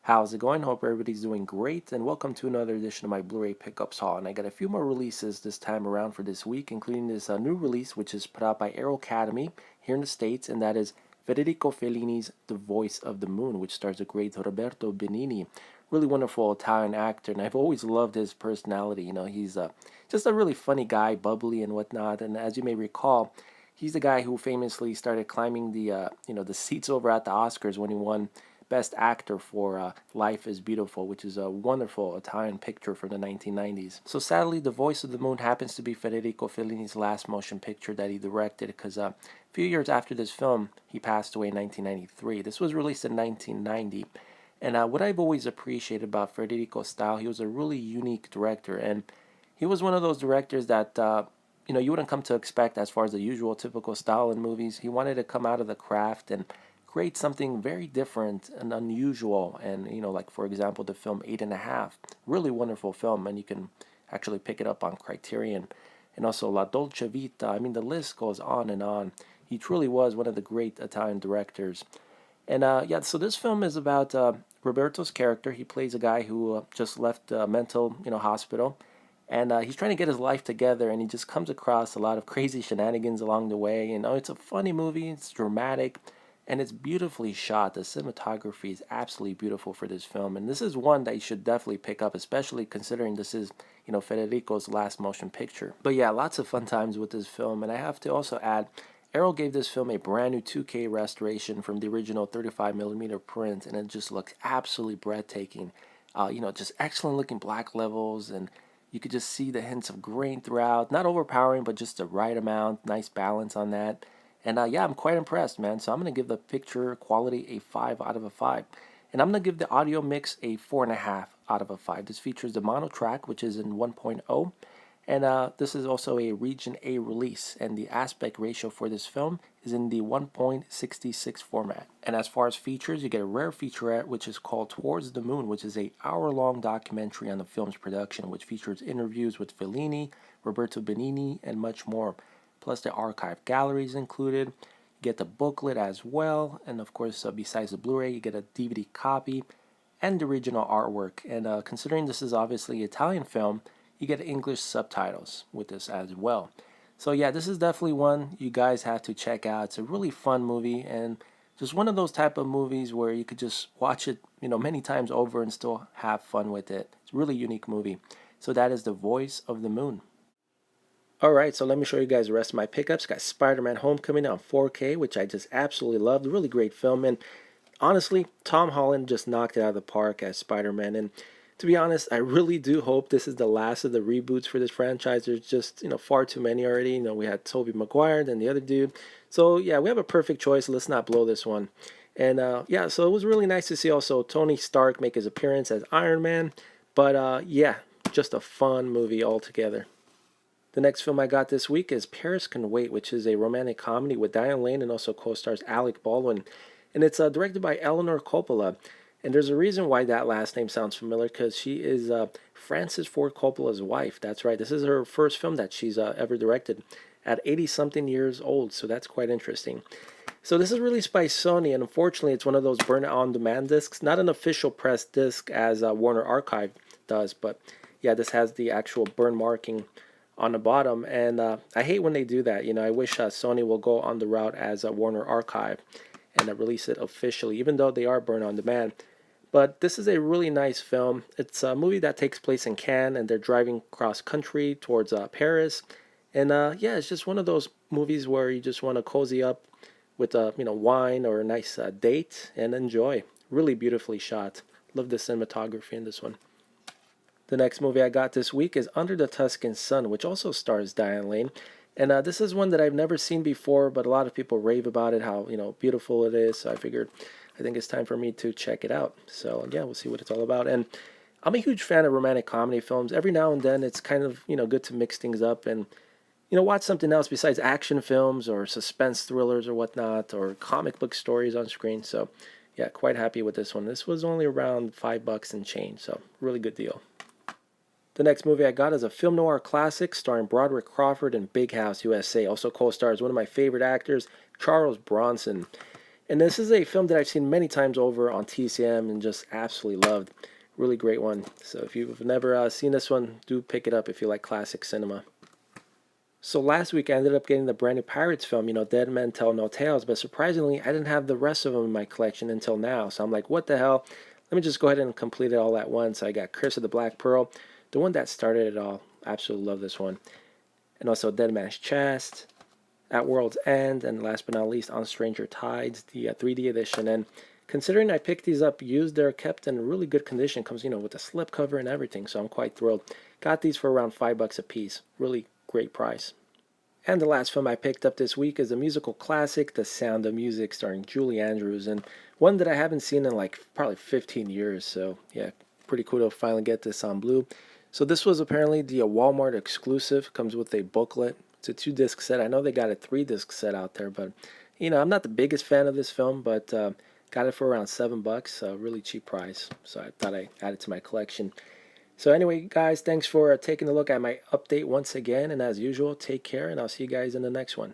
How's it going? Hope everybody's doing great, and welcome to another edition of my Blu-ray pickups haul. And I got a few more releases this time around for this week, including this new release, which is put out by Arrow Academy here in the States, and that is Federico Fellini's The Voice of the Moon, which stars the great Roberto Benigni. Really wonderful Italian actor, and I've always loved his personality. He's just a really funny guy, bubbly and whatnot. And as you may recall, he's the guy who famously started climbing the seats over at the Oscars when he won Best Actor for Life is Beautiful, which is a wonderful Italian picture from the 1990s. So sadly, The Voice of the Moon happens to be Federico Fellini's last motion picture that he directed, because a few years after this film, he passed away in 1993. This was released in 1990. And what I've always appreciated about Federico's style, he was a really unique director, and he was one of those directors that you wouldn't come to expect as far as the usual typical style in movies. He wanted to come out of the craft and create something very different and unusual. And like for example, the film 8½, really wonderful film, and you can actually pick it up on Criterion. And also La Dolce Vita. I mean, the list goes on and on. He truly was one of the great Italian directors. And yeah, so this film is about Roberto's character. He plays a guy who just left a mental hospital, and he's trying to get his life together, and he just comes across a lot of crazy shenanigans along the way. It's a funny movie. It's dramatic, and it's beautifully shot. The cinematography is absolutely beautiful for this film, and this is one that you should definitely pick up, especially considering this is Federico's last motion picture. But yeah, lots of fun times with this film. And I have to also add, Arrow gave this film a brand new 2K restoration from the original 35mm print, and it just looks absolutely breathtaking. Just excellent looking black levels, and you could just see the hints of grain throughout. Not overpowering, but just the right amount. Nice balance on that. And yeah, I'm quite impressed, man. So I'm going to give the picture quality a 5 out of a 5. And I'm going to give the audio mix a 4.5 out of a 5. This features the mono track, which is in 1.0. And this is also a Region A release, and the aspect ratio for this film is in the 1.66 format. And as far as features, you get a rare featurette, which is called Towards the Moon, which is an hour-long documentary on the film's production, which features interviews with Fellini, Roberto Benigni, and much more. Plus the archive galleries included. You get the booklet as well, and of course, besides the Blu-ray, you get a DVD copy and the original artwork. And considering this is obviously an Italian film, you get English subtitles with this as well. So yeah, this is definitely one you guys have to check out. It's a really fun movie, and just one of those type of movies where you could just watch it, many times over and still have fun with it. It's a really unique movie. So that is The Voice of the Moon. Alright, so let me show you guys the rest of my pickups. Got Spider-Man Homecoming on 4K, which I just absolutely loved. Really great film, and honestly, Tom Holland just knocked it out of the park as Spider-Man. And to be honest, I really do hope this is the last of the reboots for this franchise. There's just, far too many already. We had Tobey Maguire, then the other dude. So yeah, we have a perfect choice. Let's not blow this one. And yeah, so it was really nice to see also Tony Stark make his appearance as Iron Man. But yeah, just a fun movie altogether. The next film I got this week is Paris Can Wait, which is a romantic comedy with Diane and also co-stars Alec Baldwin. And it's directed by Eleanor Coppola. And there's a reason why that last name sounds familiar, because she is Francis Ford Coppola's wife. That's right. This is her first film that she's ever directed at 80-something years old. So that's quite interesting. So this is released by Sony, and unfortunately it's one of those burn-on-demand discs. Not an official press disc as Warner Archive does, but yeah, this has the actual burn marking on the bottom. And I hate when they do that. I wish Sony will go on the route as Warner Archive and release it officially, even though they are burn on demand. But this is a really nice film. It's a movie that takes place in Cannes, and they're driving cross country towards Paris. And yeah, it's just one of those movies where you just want to cozy up with wine or a nice date and enjoy. Really beautifully shot. Love the cinematography in this one. The next movie I got this week is Under the Tuscan Sun, which also stars Diane Lane. And this is one that I've never seen before, but a lot of people rave about it, how beautiful it is. So I think it's time for me to check it out. So yeah, we'll see what it's all about. And I'm a huge fan of romantic comedy films. Every now and then, it's kind of good to mix things up and watch something else besides action films or suspense thrillers or whatnot, or comic book stories on screen. So yeah, quite happy with this one. This was only around $5 and change, so really good deal. The next movie I got is a film noir classic starring Broderick Crawford and Big House, U.S.A. Also co-stars one of my favorite actors, Charles Bronson. And this is a film that I've seen many times over on TCM and just absolutely loved. Really great one. So if you've never seen this one, do pick it up if you like classic cinema. So last week I ended up getting the brand new Pirates film, Dead Men Tell No Tales, but surprisingly I didn't have the rest of them in my collection until now. So I'm like, what the hell? Let me just go ahead and complete it all at once. I got Curse of the Black Pearl, the one that started it all. Absolutely love this one. And also Dead Man's Chest, At World's End, and last but not least, On Stranger Tides, the 3D edition. And considering I picked these up used, they're kept in really good condition. Comes, with a slipcover and everything, so I'm quite thrilled. Got these for around $5 a piece. Really great price. And the last film I picked up this week is a musical classic, The Sound of Music, starring Julie Andrews, and one that I haven't seen in like probably 15 years. So yeah, pretty cool to finally get this on Blu. So this was apparently the Walmart exclusive. Comes with a booklet. It's a 2-disc set. I know they got a 3-disc set out there, but I'm not the biggest fan of this film, but got it for around $7, a really cheap price. So I thought I'd add it to my collection. So anyway, guys, thanks for taking a look at my update once again. And as usual, take care, and I'll see you guys in the next one.